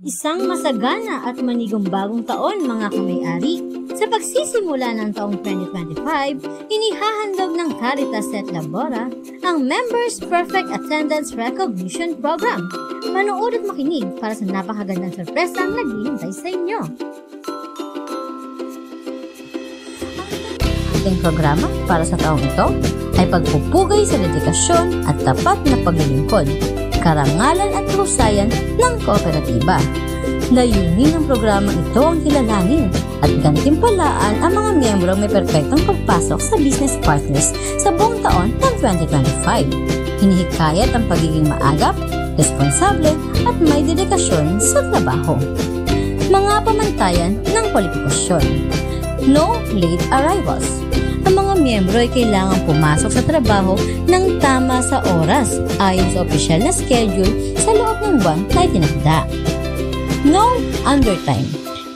Isang masagana at manigumbagong taon mga kamay-ari. Sa pagsisimula ng taong 2025, inihahandog ng Caritas et Labora ang Members Perfect Attendance Recognition Program. Manood at makinig para sa napakagandang sorpresa ang naghihintay sa inyo. Ang ating programa para sa taong ito ay pagpupugay sa dedikasyon at tapat na paglilingkod, karangalan at kahusayan ng kooperatiba. Layunin ng programang ito ang kilalanin at gantimpalaan ang mga miyembro may perpektong pagpasok sa business partners sa buong taon ng 2025. Hinihikayat ang pagiging maagap, responsable at may dedikasyon sa trabaho. Mga pamantayan ng kwalifikasyon. No late arrivals. Ang mga miyembro ay kailangang pumasok sa trabaho ng tama sa oras ayon sa opisyal na schedule sa loob ng buwan na itinakda. No undertime.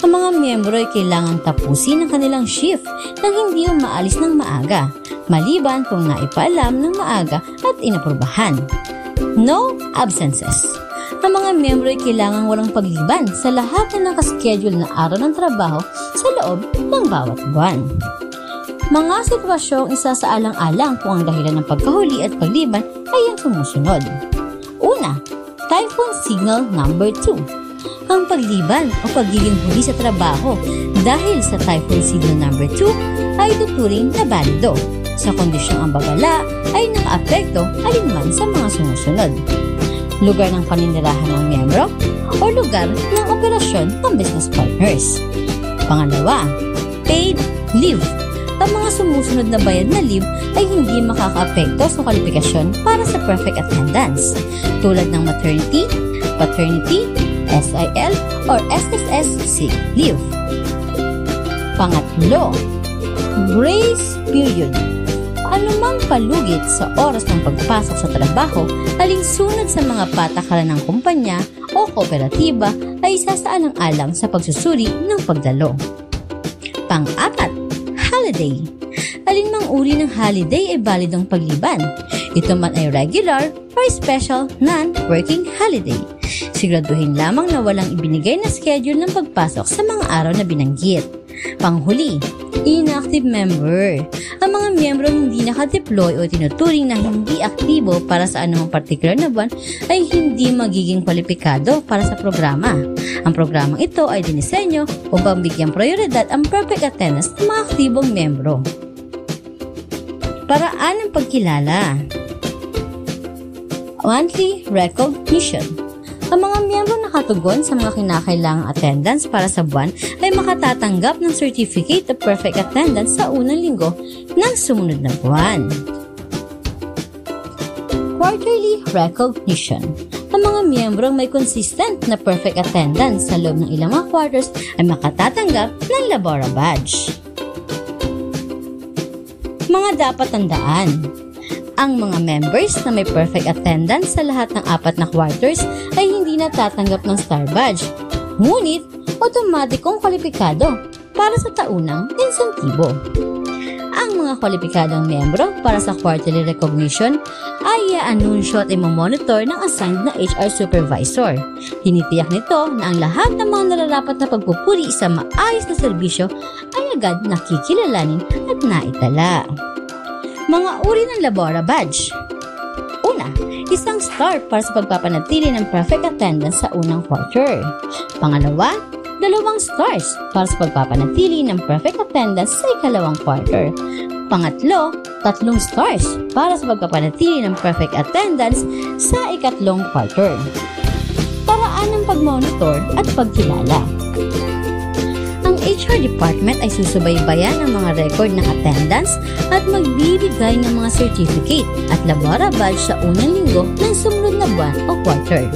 Ang mga miyembro ay kailangang tapusin ang kanilang shift nang hindi umaalis ng maaga, maliban kung naipaalam ng maaga at inaprubahan. No absences. Ang mga miyembro ay kailangang walang pagliban sa lahat ng nakaschedule na araw ng trabaho sa loob ng bawat buwan. Mga sitwasyong isasaalang-alang kung ang dahilan ng pagkahuli at pagliban ay ang sumusunod. Una, typhoon signal number 2. Ang pagliban o pagiging huli sa trabaho dahil sa typhoon signal number 2 ay tuturing na balido sa kondisyong ang babala ay nakaapekto alinman sa mga sumusunod. Lugar ng paninirahan ng miyembro o lugar ng operasyon ng business partners. Pangalawa, paid leave. Ang mga sumusunod na bayad na leave ay hindi makakaapekto sa kwalifikasyon para sa perfect attendance tulad ng maternity, paternity, SIL or SSS sick leave. Pangatlo, grace period. Anumang palugit sa oras ng pagpasok sa trabaho alinsunod sa mga patakaran ng kumpanya o kooperatiba ay isasaalang-alang sa pagsusuri ng pagdalo. Pang-apat, holiday. Alinmang uri ng holiday ay balidong pagliban. Ito man ay regular or special non-working holiday. Siguraduhin lamang na walang ibinigay na schedule ng pagpasok sa mga araw na binanggit. Panghuli, inactive member. Ang mga miyembro hindi nakadeploy o tinuturing na hindi aktibo para sa anumang partikular na buwan ay hindi magiging kwalipikado para sa programa. Ang programang ito ay dinisenyo upang bigyang prioridad ang perfect attendance ng mga aktibong miyembro. Paraan ng pagkilala. Monthly recognition. Ang mga miyembro nakatugon sa mga kinakailangang attendance para sa buwan ay makatatanggap ng Certificate of Perfect Attendance sa unang linggo ng sumunod na buwan. Quarterly recognition. Ang mga miyembrong may consistent na perfect attendance sa loob ng ilang mga quarters ay makatatanggap ng Labora Badge. Mga dapat tandaan. Ang mga members na may perfect attendance sa lahat ng 4 na quarters ay hindi natatanggap ng Star Badge. Ngunit, otomatikong kwalipikado para sa taunang insentibo. Ang mga kwalipikadong miyembro para sa quarterly recognition ay i-anunsyo at i-monitor ng assigned na HR supervisor. Tinitiyak nito na ang lahat ng mga nararapat na pagpupuri sa maayos na serbisyo ay agad nakikilalanin at naitala. Mga uri ng Labora Badge. Una, isang star para sa pagpapanatili ng perfect attendance sa unang quarter. Pangalawa, 2 stars para sa pagpapanatili ng perfect attendance sa ikalawang quarter. Pangatlo, 3 stars para sa pagpapanatili ng perfect attendance sa ikatlong quarter. Paraan ng pag-monitor at pagkilala. Ang HR department ay susubaybayan ang mga record ng attendance at magbibigay ng mga certificate at Labora Badge sa unang linggo ng sumunod na buwan o quarter.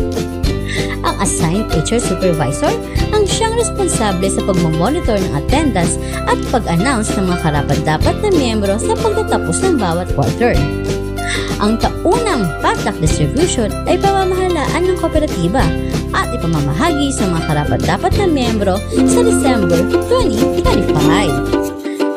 Ang assigned HR supervisor ang siyang responsable sa pagmamonitor ng attendance at pag-announce ng mga karapat-dapat na miyembro sa pagtatapos ng bawat quarter. Ang taunang patak distribution ay pamamahalaan ng kooperatiba at ipamamahagi sa mga karapat-dapat na miyembro sa December 2025.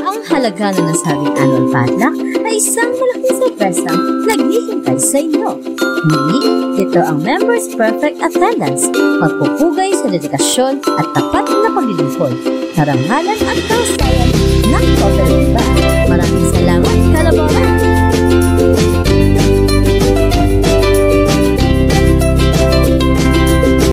Ang halaga ng nasabing annual padlock ay may isang malaking sorpresang naghihintay sa inyo. Muli, ito ang Members Perfect Attendance, pagpupugay sa dedikasyon at tapat na paglilingkod, karangalan at kahusayan ng kooperatiba. Maraming